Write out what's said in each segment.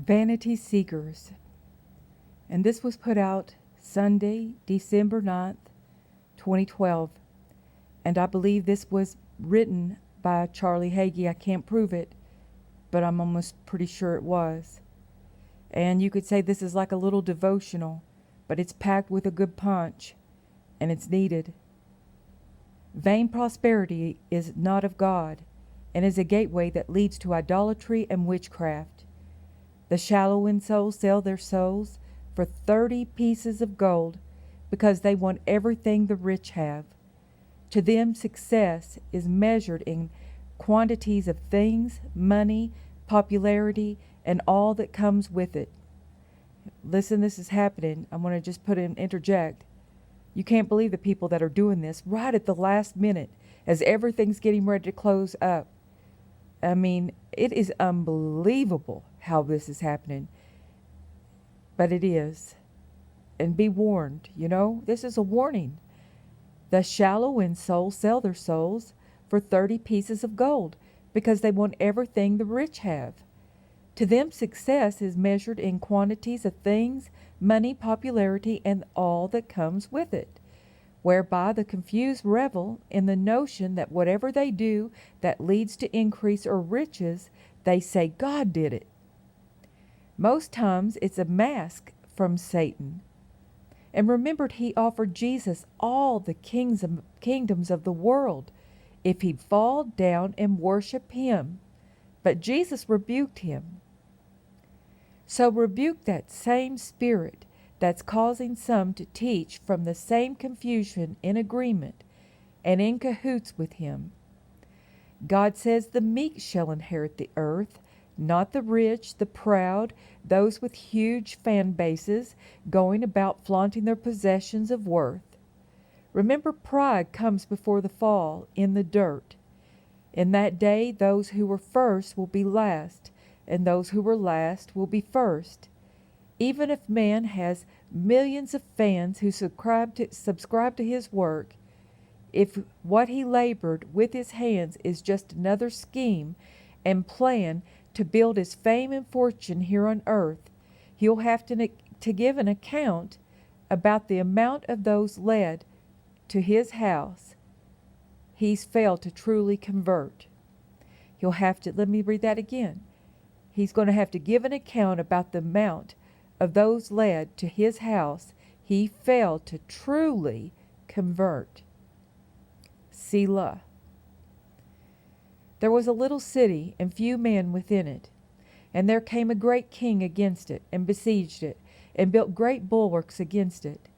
Vanity Seekers. And this was put out Sunday, December 9th, 2012. And I believe this was written by Charlie Hagee. I can't prove it, but I'm almost pretty sure it was. And you could say this is like a little devotional, but it's packed with a good punch, and it's needed. Vain prosperity is not of God, and is a gateway that leads to idolatry and witchcraft. The shallow in soul sell their souls for 30 pieces of gold because they want everything the rich have. To them, success is measured in quantities of things, money, popularity, and all that comes with it. Listen, this is happening. I want to just interject. You can't believe the people that are doing this right at the last minute as everything's getting ready to close up. I mean, it is unbelievable how this is happening. But it is. And be warned, this is a warning. The shallow in soul sell their souls for 30 pieces of gold because they want everything the rich have. To them, success is measured in quantities of things, money, popularity, and all that comes with it, whereby the confused revel in the notion that whatever they do that leads to increase or riches, they say God did it. Most times it's a mask from Satan. And remembered he offered Jesus all the kingdoms of the world if he'd fall down and worship him. But Jesus rebuked him. So rebuke that same spirit that's causing some to teach from the same confusion in agreement and in cahoots with him. God says the meek shall inherit the earth, not the rich, the proud, those with huge fan bases going about flaunting their possessions of worth. Remember, pride comes before the fall in the dirt. In that day, those who were first will be last, and those who were last will be first. Even if man has millions of fans who subscribe to his work, if what he labored with his hands is just another scheme and plan to build his fame and fortune here on earth, he'll have to give an account about the amount of those led to his house he's failed to truly convert. He'll have to, let me read that again. He's going to have to give an account about the amount of those led to his house he failed to truly convert. Selah. There was a little city, and few men within it. And there came a great king against it, and besieged it, and built great bulwarks against it.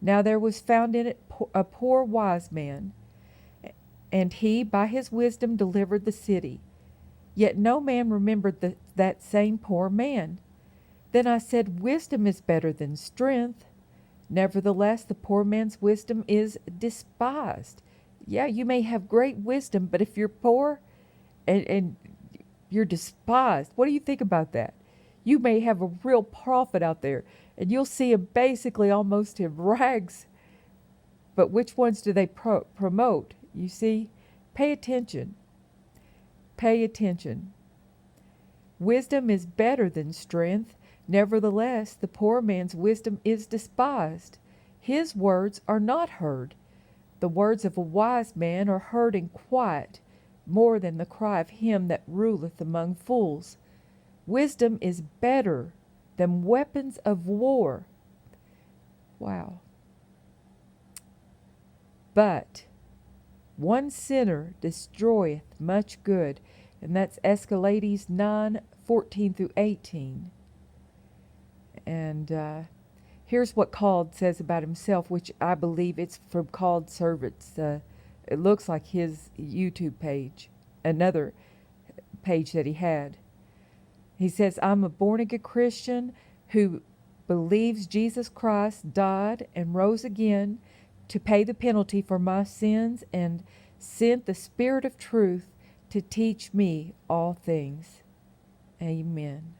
Now there was found in it a poor wise man, and he by his wisdom delivered the city. Yet no man remembered that same poor man. Then I said, wisdom is better than strength. Nevertheless, the poor man's wisdom is despised. Yeah, you may have great wisdom, but if you're poor and you're despised, what do you think about that? You may have a real prophet out there, and you'll see him basically almost in rags. But which ones do they promote? You see, pay attention. Pay attention. Wisdom is better than strength. Nevertheless, the poor man's wisdom is despised. His words are not heard. The words of a wise man are heard in quiet, more than the cry of him that ruleth among fools. Wisdom is better than weapons of war. Wow. But one sinner destroyeth much good. And that's Escalades 9:14 through 18. And here's what Called says about himself, which I believe it's from Called Servants. It looks like his YouTube page, another page that he had. He says, I'm a born-again Christian who believes Jesus Christ died and rose again to pay the penalty for my sins and sent the Spirit of truth to teach me all things. Amen.